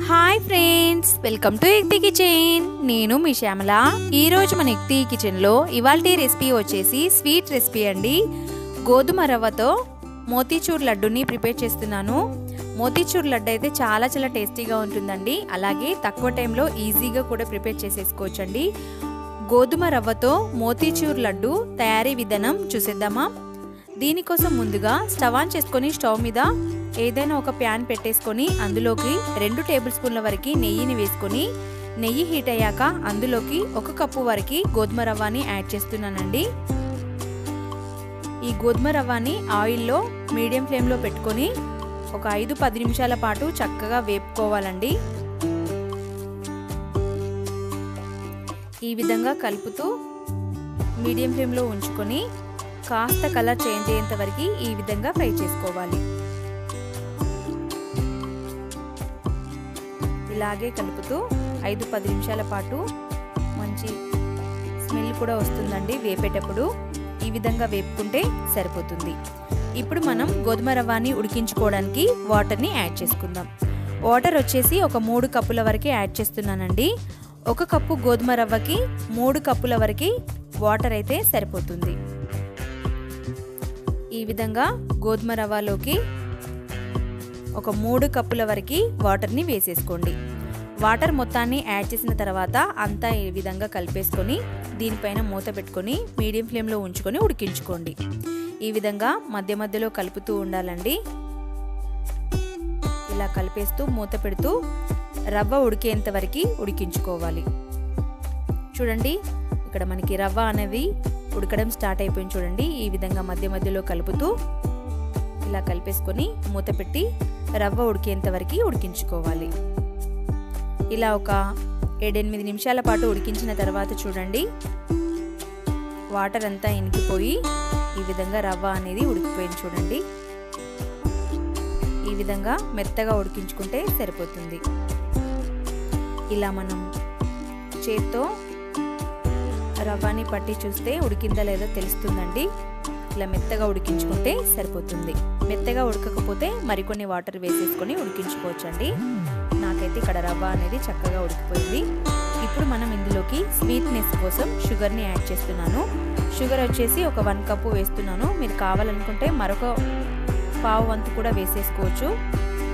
Hi friends, welcome to ఎక్తి kitchen. నేను మీ శ్యామల. ఈరోజు మన ఎక్తి కిచెన్లో ఇవాల్టి రెసిపీ వచ్చేసి స్వీట్ రెసిపీ అండి. గోధుమ రవ్వతో మోతీచూర్ లడ్డుని ప్రిపేర్ చేస్తున్నాను. మోతీచూర్ లడ్డు అయితే చాలా టేస్టీగా ఉంటుందండి. అలాగే తక్కువ టైంలో ఈజీగా కూడా ప్రిపేర్ చేసేసుకోవచ్చండి. గోధుమ రవ్వతో మోతీచూర్ లడ్డు తయారీ విధానం చూసేద్దామా. దీనికోసం ముందుగా స్టవ్ ఆన్ చేసుకొని స్టవ్ మీద ఏదైనా ఒక ప్యాన్ పెట్టేసుకొని అందులోకి 2 టేబుల్ స్పూన్ల వరకు నెయ్యిని వేసుకొని నెయ్యి హీట్ అయ్యాక అందులోకి 1 కప్పు వరకు గోధుమ రవ్వని యాడ్ చేస్తున్నానండి. ఈ గోధుమ రవ్వని ఆయిల్లో మీడియం ఫ్లేమ్లో పెట్టుకొని ఒక 5-10 నిమిషాల పాటు చక్కగా వేపుకోవాలండి. ఈ విధంగా కలుపుతూ మీడియం ఫ్లేమ్లో ఉంచుకొని కాస్త కలర్ చేంజ్ అయ్యేంత వరకు ఈ విధంగా ఫ్రై చేసుకోవాలి. ఇలాగే కలుపుతూ 5-10 నిమిషాల పాటు మంచి స్మెల్ కూడా వస్తుందండి వేపేటప్పుడు. ఈ విధంగా వేపుకుంటే సరిపోతుంది. ఇప్పుడు మనం గోధుమ రవ్వని ఉడికించుకోవడానికి వాటర్ని యాడ్ చేసుకుందాం. వాటర్ వచ్చేసి ఒక 3 కప్పుల వరకు యాడ్ చేస్తున్నానండి. 1 కప్పు గోధుమ రవ్వకి 3 కప్పుల వరకు వాటర్ అయితే సరిపోతుంది. ఈ విధంగా గోధుమ రవ్వలోకి ఒక 3 కప్పుల వరకు వాటర్ని వేసేసుకోండి. వాటర్ మొత్తాన్ని యాడ్ చేసిన తర్వాత అంతా ఈ విధంగా కలిపేసుకొని దీనిపైన మూత పెట్టుకొని మీడియం ఫ్లేమ్లో ఉంచుకొని ఉడికించుకోండి. ఈ విధంగా మధ్య మధ్యలో కలుపుతూ ఉండాలండి. ఇలా కలిపేస్తూ మూత పెడుతూ రవ్వ ఉడికేంత వరకు ఉడికించుకోవాలి. చూడండి, ఇక్కడ మనకి రవ్వ అనేది ఉడకడం స్టార్ట్ అయిపోయింది. చూడండి, ఈ విధంగా మధ్య మధ్యలో కలుపుతూ ఇలా కలిపేసుకొని మూత పెట్టి రవ్వ ఉడికేంత వరకు ఉడికించుకోవాలి. ఇలా ఒక 7-8 నిమిషాల పాటు ఉడికించిన తర్వాత చూడండి, వాటర్ అంతా ఇనికిపోయి ఈ విధంగా రవ్వ అనేది ఉడికిపోయింది. చూడండి, ఈ విధంగా మెత్తగా ఉడికించుకుంటే సరిపోతుంది. ఇలా మనం చేత్తో రవ్వని పట్టి చూస్తే ఉడికిందా లేదో తెలుస్తుందండి. ఇలా మెత్తగా ఉడికించుకుంటే సరిపోతుంది. మెత్తగా ఉడకకపోతే మరికొన్ని వాటర్ వేసేసుకొని ఉడికించుకోవచ్చండి. నాకైతే ఇక్కడ రవ్వ అనేది చక్కగా ఉడికిపోయింది. ఇప్పుడు మనం ఇందులోకి స్వీట్నెస్ కోసం షుగర్ని యాడ్ చేస్తున్నాను. షుగర్ వచ్చేసి ఒక 1 కప్పు వేస్తున్నాను. మీరు కావాలనుకుంటే మరొక పావు వంతు కూడా వేసేసుకోవచ్చు.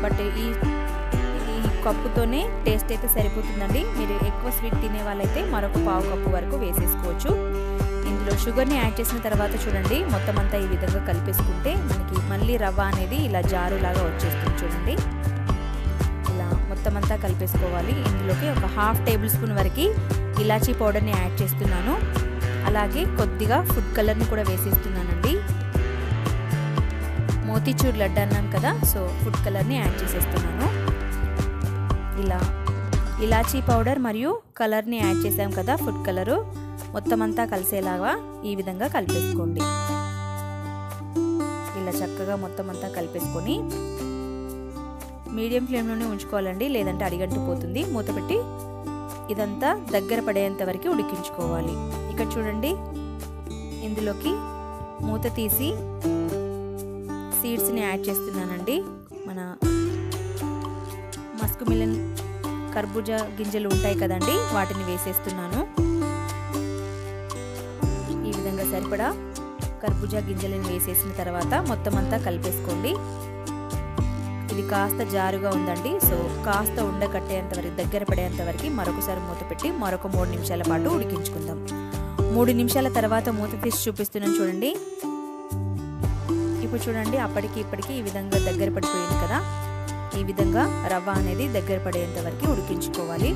బట్ ఈ కప్పుతోనే టేస్ట్ అయితే సరిపోతుందండి. మీరు ఎక్కువ స్వీట్ తినే వాళ్ళైతే మరొక పావు కప్పు వరకు వేసేసుకోవచ్చు. ఇందులో షుగర్ని యాడ్ చేసిన తర్వాత చూడండి, మొత్తం అంతా ఈ విధంగా కలిపేసుకుంటే మనకి మళ్ళీ రవ్వ అనేది ఇలా జారులాగా వచ్చేస్తుంది. చూడండి, ఇలా మొత్తం అంతా కలిపేసుకోవాలి. ఇందులోకి ఒక 1/2 టేబుల్ స్పూన్ వరకు ఇలాచీ పౌడర్ని యాడ్ చేస్తున్నాను. అలాగే కొద్దిగా ఫుడ్ కలర్ని కూడా వేసేస్తున్నానండి. మోతీచూర్ లడ్డు అన్నాను కదా, సో ఫుడ్ కలర్ని యాడ్ చేసేస్తున్నాను. ఇలా ఇలాచీ పౌడర్ మరియు కలర్ని యాడ్ చేసాం కదా, ఫుడ్ కలరు, మొత్తం అంతా కలిసేలాగా ఈ విధంగా కలిపేసుకోండి. ఇలా చక్కగా మొత్తం అంతా కలిపేసుకొని మీడియం ఫ్లేమ్లోనే ఉంచుకోవాలండి, లేదంటే అడిగంటిపోతుంది. మూత పెట్టి ఇదంతా దగ్గర పడేంత వరకు ఉడికించుకోవాలి. ఇక్కడ చూడండి, ఇందులోకి మూత తీసి సీడ్స్ని యాడ్ చేస్తున్నానండి. మన మస్క్ మిలన్ కర్బూజా గింజలు ఉంటాయి కదండి, వాటిని వేసేస్తున్నాను. ఈ విధంగా సరిపడా కర్బూజా గింజలను వేసేసిన తర్వాత మొత్తం అంతా కలిపేసుకోండి. ఇది కాస్త జారుగా ఉందండి, సో కాస్త ఉండకట్టేంత వరకు దగ్గర పడేంత వరకు మరొకసారి మూత పెట్టి మరొక 3 నిమిషాల పాటు ఉడికించుకుందాం. 3 నిమిషాల తర్వాత మూత తీసి చూపిస్తున్నాను. చూడండి, ఇప్పుడు చూడండి, అప్పటికి ఇప్పటికి ఈ విధంగా దగ్గర పడిపోయింది కదా. ఈ విధంగా రవ్వ అనేది దగ్గర పడేంత వరకు ఉడికించుకోవాలి.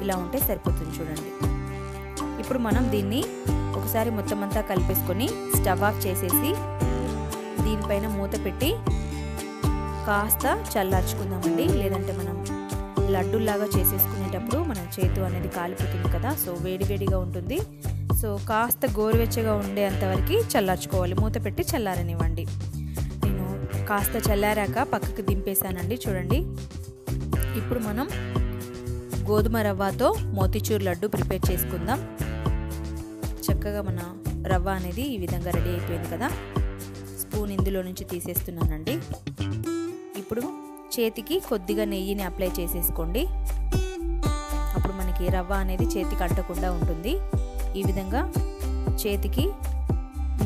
ఇలా ఉంటే సరిపోతుంది. చూడండి, ఇప్పుడు మనం దీన్ని ఒకసారి మొత్తం అంతా కలిపేసుకొని స్టవ్ ఆఫ్ చేసేసి దీనిపైన మూత పెట్టి కాస్త చల్లార్చుకుందామండి. లేదంటే మనం లడ్డూలాగా చేసేసుకునేటప్పుడు మన చేతు అనేది కాలిపోతుంది కదా, సో వేడివేడిగా ఉంటుంది. సో కాస్త గోరువెచ్చగా ఉండేంత వరకు చల్లార్చుకోవాలి. మూత పెట్టి చల్లారనివ్వండి. కాస్త చల్లారాక పక్కకు దింపేసానండి. చూడండి, ఇప్పుడు మనం గోధుమ రవ్వతో మోతీచూర్ లడ్డు ప్రిపేర్ చేసుకుందాం. చక్కగా మన రవ్వ అనేది ఈ విధంగా రెడీ అయిపోయింది కదా. స్పూన్ ఇందులో నుంచి తీసేస్తున్నానండి. ఇప్పుడు చేతికి కొద్దిగా నెయ్యిని అప్లై చేసేసుకోండి. అప్పుడు మనకి రవ్వ అనేది చేతికి అంటకుండా ఉంటుంది. ఈ విధంగా చేతికి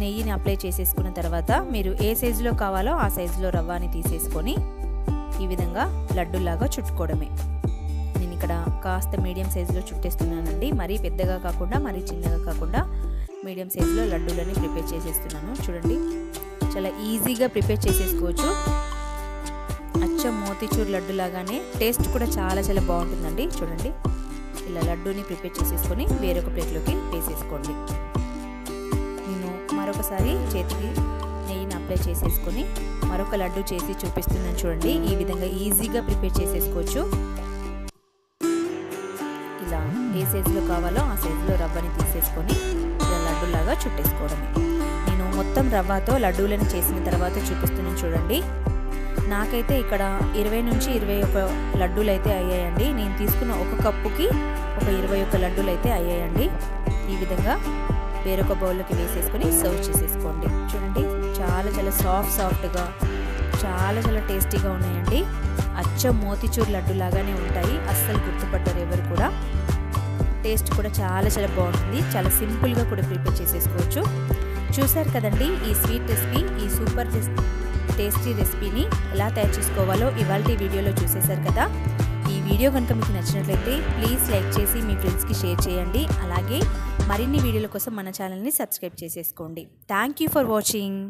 నెయ్యిని అప్లై చేసేసుకున్న తర్వాత మీరు ఏ సైజులో కావాలో ఆ సైజులో రవ్వని తీసేసుకొని ఈ విధంగా లడ్డూలాగా చుట్టుకోవడమే. నేను ఇక్కడ కాస్త మీడియం సైజులో చుట్టేస్తున్నానండి. మరీ పెద్దగా కాకుండా మరీ చిన్నగా కాకుండా మీడియం సైజులో లడ్డూలని ప్రిపేర్ చేసేస్తున్నాను. చూడండి, చాలా ఈజీగా ప్రిపేర్ చేసేసుకోవచ్చు. అచ్చం మోతీచూర్ లడ్డు లాగానే టేస్ట్ కూడా చాలా చాలా బాగుంటుందండి. చూడండి, ఇలా లడ్డూని ప్రిపేర్ చేసేసుకొని వేరొక ప్లేట్లోకి వేసేసుకోండి. నేను మరొకసారి చేతికి నెయ్యిని అప్లై చేసేసుకొని మరొక లడ్డు చేసి చూపిస్తున్నాను. చూడండి, ఈ విధంగా ఈజీగా ప్రిపేర్ చేసేసుకోవచ్చు. ఇలా ఏ సైజులో కావాలో ఆ సైజులో రవ్వని తీసేసుకొని ఇలా లడ్డూలాగా చుట్టేసుకోవడమే. నేను మొత్తం రవ్వతో లడ్డూలను చేసిన తర్వాత చూపిస్తున్నాను. చూడండి, నాకైతే ఇక్కడ 20 నుంచి 21 లడ్డూలు అయితే అయ్యాయండి. నేను తీసుకున్న ఒక కప్పుకి ఒక 21 లడ్డూలు అయితే అయ్యాయండి. ఈ విధంగా వేరొక బౌల్లోకి వేసేసుకొని సర్వ్ చేసేసుకోండి. చూడండి, చాలా చాలా సాఫ్ట్గా చాలా చాలా టేస్టీగా ఉన్నాయండి. అచ్చం మోతీచూర్ లడ్డు లాగానే ఉంటాయి. అస్సలు గుర్తుపడ్డారు ఎవరు కూడా. టేస్ట్ కూడా చాలా చాలా బాగుంటుంది. చాలా సింపుల్గా కూడా ప్రిపేర్ చేసేసుకోవచ్చు. చూసారు కదండి ఈ స్వీట్ రెసిపీ, ఈ సూపర్ టేస్టీ రెసిపీని ఎలా తయారు చేసుకోవాలో ఇవాల్టి వీడియోలో చూసేశారు కదా. ఈ వీడియో కనుక మీకు నచ్చినట్లయితే ప్లీజ్ లైక్ చేసి మీ ఫ్రెండ్స్కి షేర్ చేయండి. అలాగే మరిన్ని వీడియోల కోసం మన ఛానల్ని సబ్స్క్రైబ్ చేసేసుకోండి. Thank you for watching.